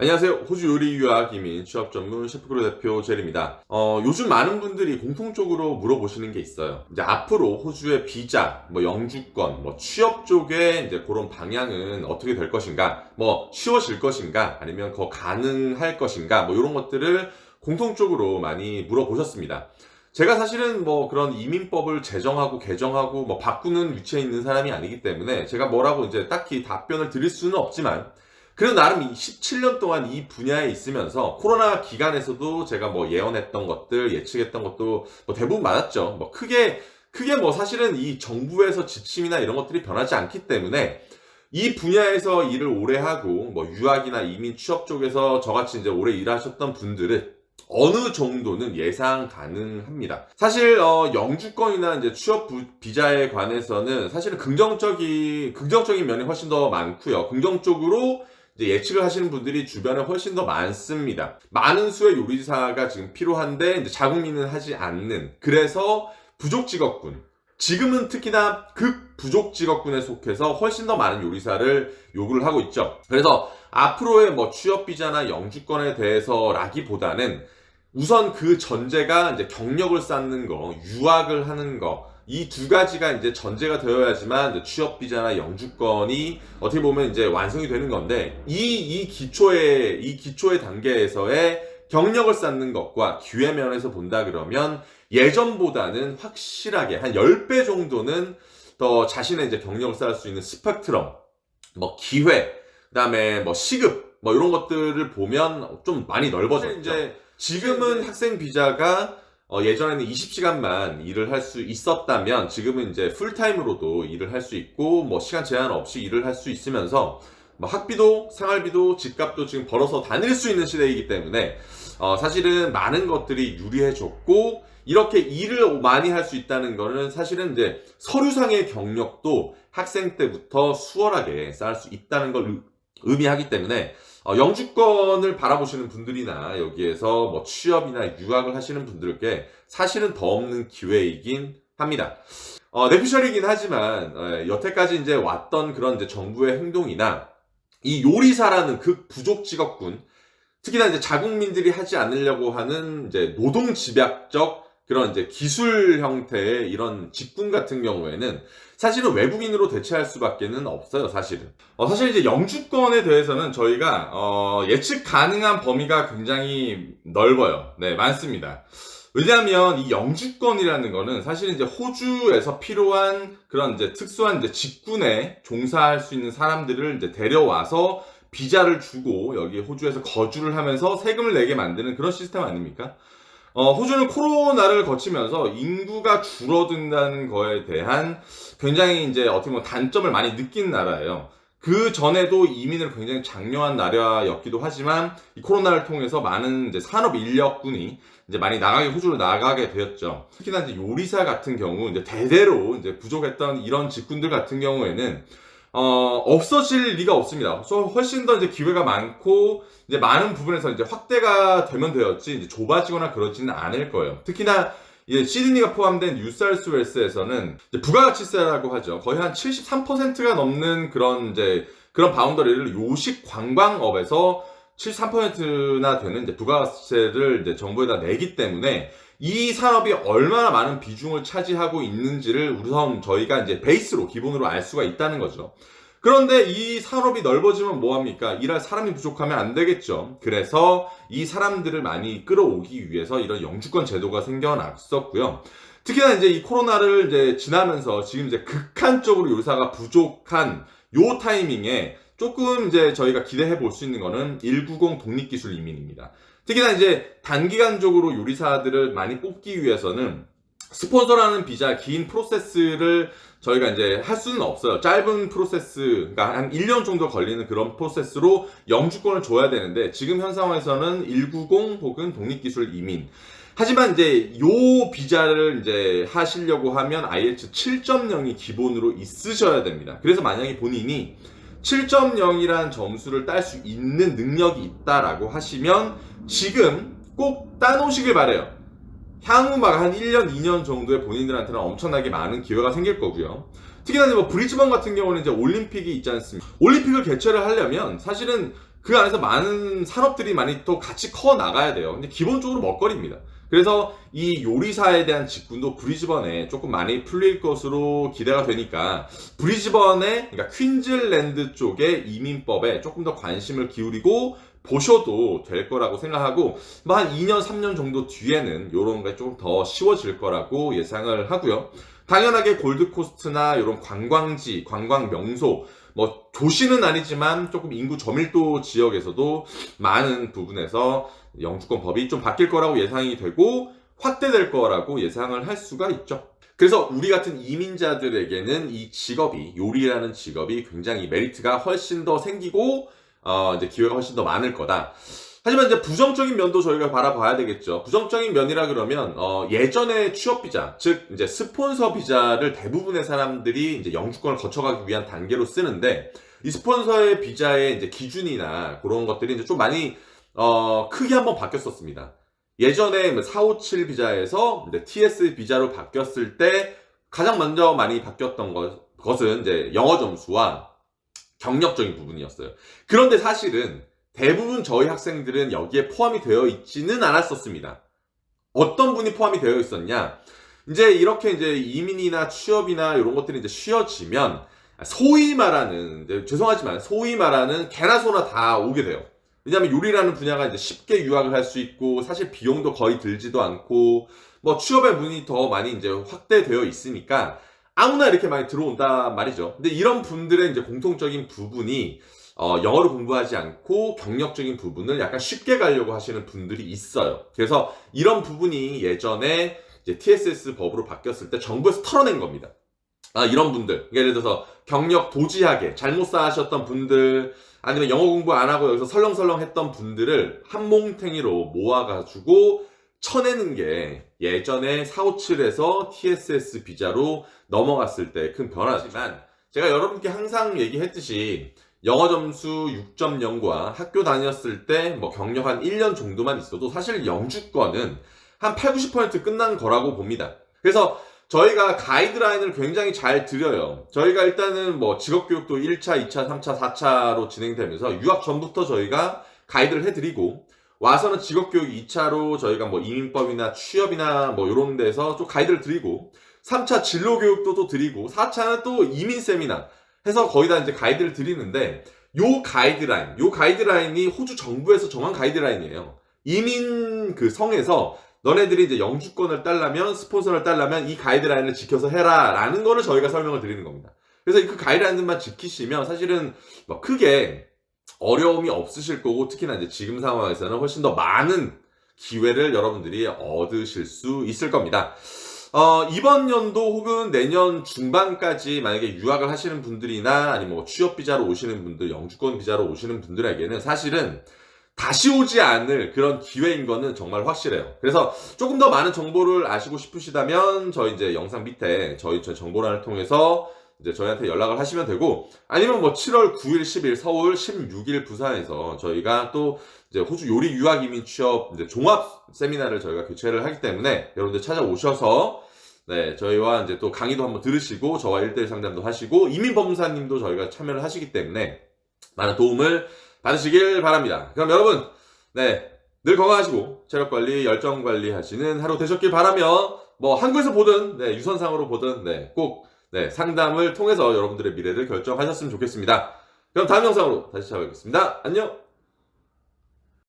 안녕하세요. 호주 요리 유학 이민 취업 전문 셰프그룹 대표 젤입니다. 요즘 많은 분들이 공통적으로 물어보시는 게 있어요. 이제 앞으로 호주의 비자, 영주권, 취업 쪽에 이제 그런 방향은 어떻게 될 것인가, 쉬워질 것인가, 아니면 더 가능할 것인가, 이런 것들을 공통적으로 많이 물어보셨습니다. 제가 사실은 그런 이민법을 제정하고 개정하고 바꾸는 위치에 있는 사람이 아니기 때문에 제가 뭐라고 이제 딱히 답변을 드릴 수는 없지만, 그래도 나름 17년 동안 이 분야에 있으면서 코로나 기간에서도 제가 예언했던 것들, 예측했던 것도 대부분 맞았죠. 크게 사실은 이 정부에서 지침이나 이런 것들이 변하지 않기 때문에 이 분야에서 일을 오래 하고 유학이나 이민 취업 쪽에서 저같이 이제 오래 일하셨던 분들은 어느 정도는 예상 가능합니다. 사실 영주권이나 이제 취업 비자에 관해서는 사실은 긍정적인 면이 훨씬 더 많고요. 긍정적으로 이제 예측을 하시는 분들이 주변에 훨씬 더 많습니다. 많은 수의 요리사가 지금 필요한데 이제 자국민은 하지 않는, 그래서 부족 직업군, 지금은 특히나 극부족 직업군에 속해서 훨씬 더 많은 요리사를 요구를 하고 있죠. 그래서 앞으로의 취업 비자나 영주권에 대해서라기보다는 우선 그 전제가 이제 경력을 쌓는 거, 유학을 하는 거, 이 두 가지가 이제 전제가 되어야지만 이제 취업 비자나 영주권이 어떻게 보면 이제 완성이 되는 건데, 이 기초의 단계에서의 경력을 쌓는 것과 기회 면에서 본다 그러면 예전보다는 확실하게 한 10배 정도는 더 자신의 이제 경력을 쌓을 수 있는 스펙트럼, 기회, 그다음에 시급, 이런 것들을 보면 좀 많이 넓어졌죠. 이제 지금은 학생 비자가 예전에는 20시간만 일을 할 수 있었다면 지금은 이제 풀타임으로도 일을 할 수 있고 시간 제한 없이 일을 할 수 있으면서 학비도 생활비도 집값도 지금 벌어서 다닐 수 있는 시대이기 때문에 사실은 많은 것들이 유리해졌고, 이렇게 일을 많이 할 수 있다는 거는 사실은 이제 서류상의 경력도 학생 때부터 수월하게 쌓을 수 있다는 걸 의미하기 때문에 영주권을 바라보시는 분들이나 여기에서 취업이나 유학을 하시는 분들께 사실은 더 없는 기회이긴 합니다. 내피셜이긴 하지만 여태까지 이제 왔던 그런 이제 정부의 행동이나 이 요리사라는 극부족 직업군, 특히나 이제 자국민들이 하지 않으려고 하는 이제 노동 집약적 그런 이제 기술 형태의 이런 직군 같은 경우에는 사실은 외국인으로 대체할 수밖에는 없어요, 사실은. 사실 이제 영주권에 대해서는 저희가 예측 가능한 범위가 굉장히 넓어요. 네, 많습니다. 왜냐하면 이 영주권이라는 거는 사실 이제 호주에서 필요한 그런 이제 특수한 이제 직군에 종사할 수 있는 사람들을 이제 데려와서 비자를 주고 여기 호주에서 거주를 하면서 세금을 내게 만드는 그런 시스템 아닙니까? 호주는 코로나를 거치면서 인구가 줄어든다는 거에 대한 굉장히 이제 어떻게 보면 단점을 많이 느낀 나라예요. 그 전에도 이민을 굉장히 장려한 나라였기도 하지만 이 코로나를 통해서 많은 이제 산업 인력군이 이제 많이 호주로 나가게 되었죠. 특히나 이제 요리사 같은 경우 이제 대대로 이제 부족했던 이런 직군들 같은 경우에는 없어질 리가 없습니다. 훨씬 더 이제 기회가 많고, 이제 많은 부분에서 이제 확대가 되면 되었지, 이제 좁아지거나 그러지는 않을 거예요. 특히나, 이제 시드니가 포함된 뉴사우스웨일스에서는 부가가치세라고 하죠. 거의 한 73%가 넘는 그런 바운더리를 요식 관광업에서 73%나 되는 이제 부가가치세를 이제 정부에다 내기 때문에 이 산업이 얼마나 많은 비중을 차지하고 있는지를 우선 저희가 이제 베이스로, 기본으로 알 수가 있다는 거죠. 그런데 이 산업이 넓어지면 뭐합니까? 일할 사람이 부족하면 안 되겠죠. 그래서 이 사람들을 많이 끌어오기 위해서 이런 영주권 제도가 생겨났었고요. 특히나 이제 이 코로나를 이제 지나면서 지금 이제 극한적으로 요리사가 부족한 요 타이밍에 조금 이제 저희가 기대해 볼 수 있는 거는 190 독립기술 이민입니다. 특히나 이제 단기간적으로 요리사들을 많이 뽑기 위해서는 스폰서라는 비자, 긴 프로세스를 저희가 이제 할 수는 없어요. 짧은 프로세스, 그러니까 한 1년 정도 걸리는 그런 프로세스로 영주권을 줘야 되는데, 지금 현 상황에서는 190 혹은 독립기술 이민. 하지만 이제 요 비자를 이제 하시려고 하면 IELTS 7.0이 기본으로 있으셔야 됩니다. 그래서 만약에 본인이 7.0이란 점수를 딸 수 있는 능력이 있다라고 하시면 지금 꼭 따놓으시길 바래요. 향후 한 1년, 2년 정도에 본인들한테는 엄청나게 많은 기회가 생길 거고요. 특히나 브리즈번 같은 경우는 이제 올림픽이 있지 않습니까? 올림픽을 개최를 하려면 사실은 그 안에서 많은 산업들이 많이 또 같이 커 나가야 돼요. 근데 기본적으로 먹거리입니다. 그래서 이 요리사에 대한 직군도 브리즈번에 조금 많이 풀릴 것으로 기대가 되니까 브리즈번의 그러니까 퀸즐랜드 쪽의 이민법에 조금 더 관심을 기울이고 보셔도 될 거라고 생각하고 뭐 한 2년 3년 정도 뒤에는 이런 게 좀 더 쉬워질 거라고 예상을 하고요. 당연하게 골드코스트나 이런 관광지, 관광 명소 뭐 도시는 아니지만 조금 인구 저밀도 지역에서도 많은 부분에서 영주권 법이 좀 바뀔 거라고 예상이 되고 확대될 거라고 예상을 할 수가 있죠. 그래서 우리 같은 이민자들에게는 이 직업이 요리라는 직업이 굉장히 메리트가 훨씬 더 생기고 이제 기회가 훨씬 더 많을 거다. 하지만 이제 부정적인 면도 저희가 바라봐야 되겠죠. 부정적인 면이라 그러면 예전에 취업 비자, 즉 이제 스폰서 비자를 대부분의 사람들이 이제 영주권을 거쳐가기 위한 단계로 쓰는데 이 스폰서의 비자의 이제 기준이나 그런 것들이 이제 좀 많이 크게 한번 바뀌었었습니다. 예전에 457 비자에서 이제 TS 비자로 바뀌었을 때 가장 먼저 많이 바뀌었던 것은 이제 영어 점수와 경력적인 부분이었어요. 그런데 사실은 대부분 저희 학생들은 여기에 포함이 되어 있지는 않았었습니다. 어떤 분이 포함이 되어 있었냐? 이제 이렇게 이제 이민이나 취업이나 이런 것들이 이제 쉬워지면 소위 말하는 죄송하지만 소위 말하는 개나 소나 다 오게 돼요. 왜냐하면 요리라는 분야가 이제 쉽게 유학을 할 수 있고 사실 비용도 거의 들지도 않고 뭐 취업의 문이 더 많이 이제 확대되어 있으니까 아무나 이렇게 많이 들어온단 말이죠. 근데 이런 분들의 이제 공통적인 부분이 영어를 공부하지 않고 경력적인 부분을 약간 쉽게 가려고 하시는 분들이 있어요. 그래서 이런 부분이 예전에 이제 TSS 법으로 바뀌었을 때 정부에서 털어낸 겁니다. 이런 분들, 예를 들어서 경력 도지하게 잘못 쌓으셨던 분들, 아니면 영어 공부 안 하고 여기서 설렁설렁 했던 분들을 한 몽탱이로 모아가지고 쳐내는 게 예전에 457에서 TSS 비자로 넘어갔을 때 큰 변화지만 제가 여러분께 항상 얘기했듯이 영어 점수 6.0과 학교 다녔을 때 뭐 경력 한 1년 정도만 있어도 사실 영주권은 한 8, 90% 끝난 거라고 봅니다. 그래서 저희가 가이드라인을 굉장히 잘 드려요. 저희가 일단은 뭐 직업교육도 1차, 2차, 3차, 4차로 진행되면서 유학 전부터 저희가 가이드를 해드리고 와서는 직업교육 2차로 저희가 뭐 이민법이나 취업이나 뭐 이런 데서 좀 가이드를 드리고 3차 진로교육도 또 드리고 4차는 또 이민 세미나 해서 거의 다 이제 가이드를 드리는데 요 가이드라인이 호주 정부에서 정한 가이드라인이에요. 이민 그 성에서 너네들이 이제 영주권을 따려면 스폰서를 따려면 이 가이드라인을 지켜서 해라 라는 거를 저희가 설명을 드리는 겁니다. 그래서 그 가이드라인들만 지키시면 사실은 뭐 크게 어려움이 없으실 거고 특히나 이제 지금 상황에서는 훨씬 더 많은 기회를 여러분들이 얻으실 수 있을 겁니다. 이번 연도 혹은 내년 중반까지 만약에 유학을 하시는 분들이나 아니면 뭐 취업 비자로 오시는 분들, 영주권 비자로 오시는 분들에게는 사실은 다시 오지 않을 그런 기회인 거는 정말 확실해요. 그래서 조금 더 많은 정보를 아시고 싶으시다면 저희 이제 영상 밑에 저희 정보란을 통해서 이제 저희한테 연락을 하시면 되고 아니면 뭐 7월 9일, 10일 서울, 16일 부산에서 저희가 또 이제 호주 요리 유학 이민 취업 이제 종합 세미나를 저희가 개최를 하기 때문에 여러분들 찾아오셔서 네, 저희와 이제 또 강의도 한번 들으시고 저와 1대1 상담도 하시고 이민법무사님도 저희가 참여를 하시기 때문에 많은 도움을 받으시길 바랍니다. 그럼 여러분, 네, 늘 건강하시고 체력 관리, 열정 관리 하시는 하루 되셨길 바라며 뭐 한국에서 보든 네, 유선상으로 보든 네, 꼭 네, 상담을 통해서 여러분들의 미래를 결정하셨으면 좋겠습니다. 그럼 다음 영상으로 다시 찾아뵙겠습니다. 안녕!